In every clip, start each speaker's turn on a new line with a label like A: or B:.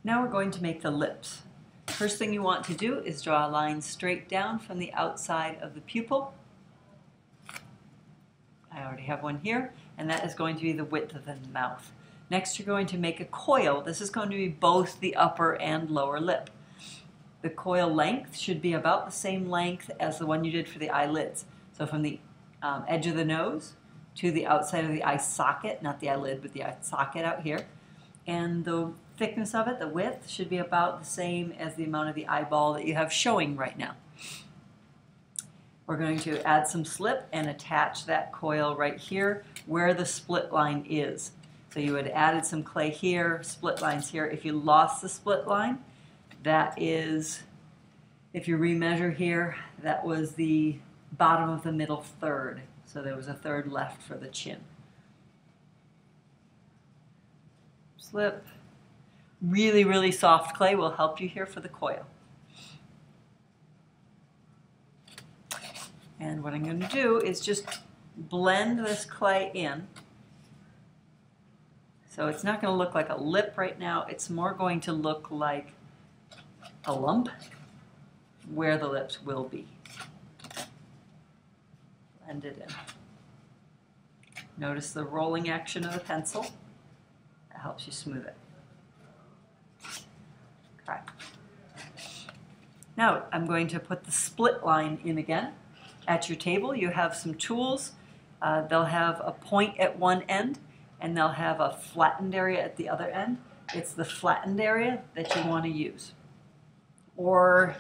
A: Now we're going to make the lips. First thing you want to do is draw a line straight down from the outside of the pupil. I already have one here, and that is going to be the width of the mouth. Next, you're going to make a coil. This is going to be both the upper and lower lip. The coil length should be about the same length as the one you did for the eyelids. So from the edge of the nose to the outside of the eye socket, not the eyelid, but the eye socket out here. And the thickness of it, the width, should be about the same as the amount of the eyeball that you have showing right now. We're going to add some slip and attach that coil right here where the split line is. So you would have added some clay here, split lines here. If you lost the split line, that is, if you remeasure here, that was the bottom of the middle third. So there was a third left for the chin. Slip. Really, really soft clay will help you here for the coil. And what I'm going to do is just blend this clay in. So it's not going to look like a lip right now. It's more going to look like a lump where the lips will be. Blend it in. Notice the rolling action of the pencil. That helps you smooth it. Okay. Now I'm going to put the split line in again. At your table you have some tools. They'll have a point at one end and they'll have a flattened area at the other end. It's the flattened area that you want to use. Or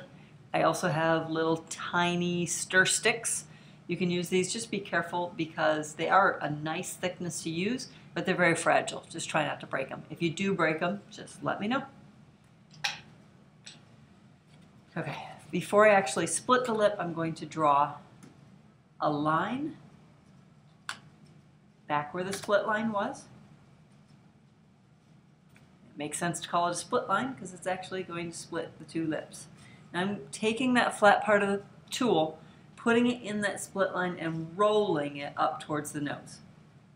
A: I also have little tiny stir sticks. You can use these. Just be careful because they are a nice thickness to use, but they're very fragile. Just try not to break them. If you do break them, just let me know. Okay, before I actually split the lip, I'm going to draw a line back where the split line was. It makes sense to call it a split line because it's actually going to split the two lips. Now I'm taking that flat part of the tool, putting it in that split line and rolling it up towards the nose.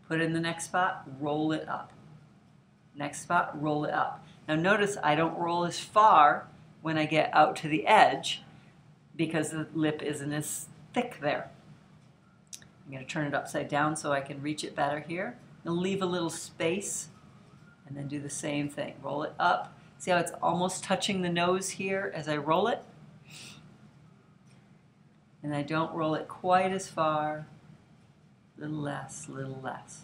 A: Put it in the next spot, roll it up. Next spot, roll it up. Now notice I don't roll as far when I get out to the edge because the lip isn't as thick there. I'm going to turn it upside down so I can reach it better here. I'll leave a little space and then do the same thing. Roll it up. See how it's almost touching the nose here as I roll it? And I don't roll it quite as far. A little less, a little less.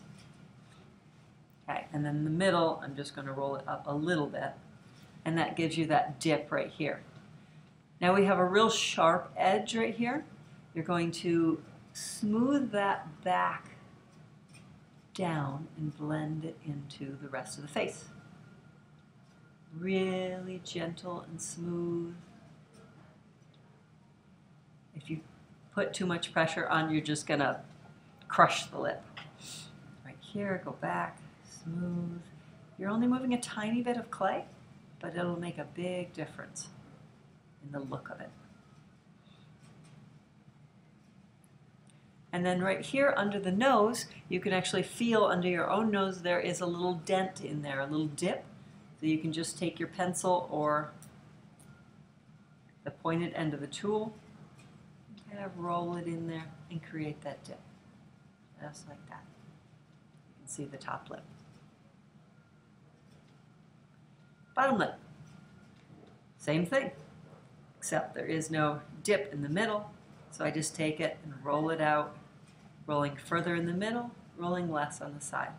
A: Okay, and then in the middle, I'm just going to roll it up a little bit. And that gives you that dip right here. Now we have a real sharp edge right here. You're going to smooth that back down and blend it into the rest of the face. Really gentle and smooth. If you put too much pressure on, you're just going to crush the lip. Right here, go back, smooth. You're only moving a tiny bit of clay, but it'll make a big difference in the look of it. And then right here under the nose, you can actually feel under your own nose there is a little dent in there, a little dip. So you can just take your pencil or the pointed end of the tool, kind of roll it in there and create that dip. Just like that. You can see the top lip. Bottom lip. Same thing, except there is no dip in the middle. So I just take it and roll it out, rolling further in the middle, rolling less on the side.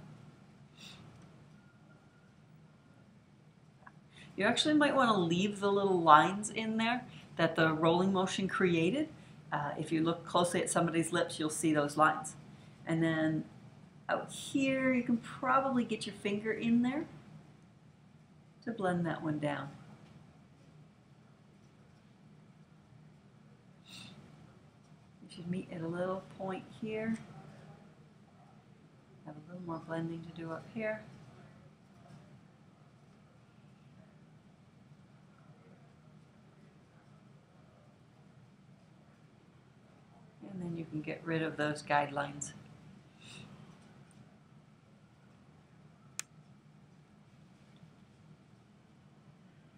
A: You actually might want to leave the little lines in there that the rolling motion created. If you look closely at somebody's lips, you'll see those lines. And then out here, you can probably get your finger in there to blend that one down. You should meet at a little point here. Have a little more blending to do up here. And then you can get rid of those guidelines.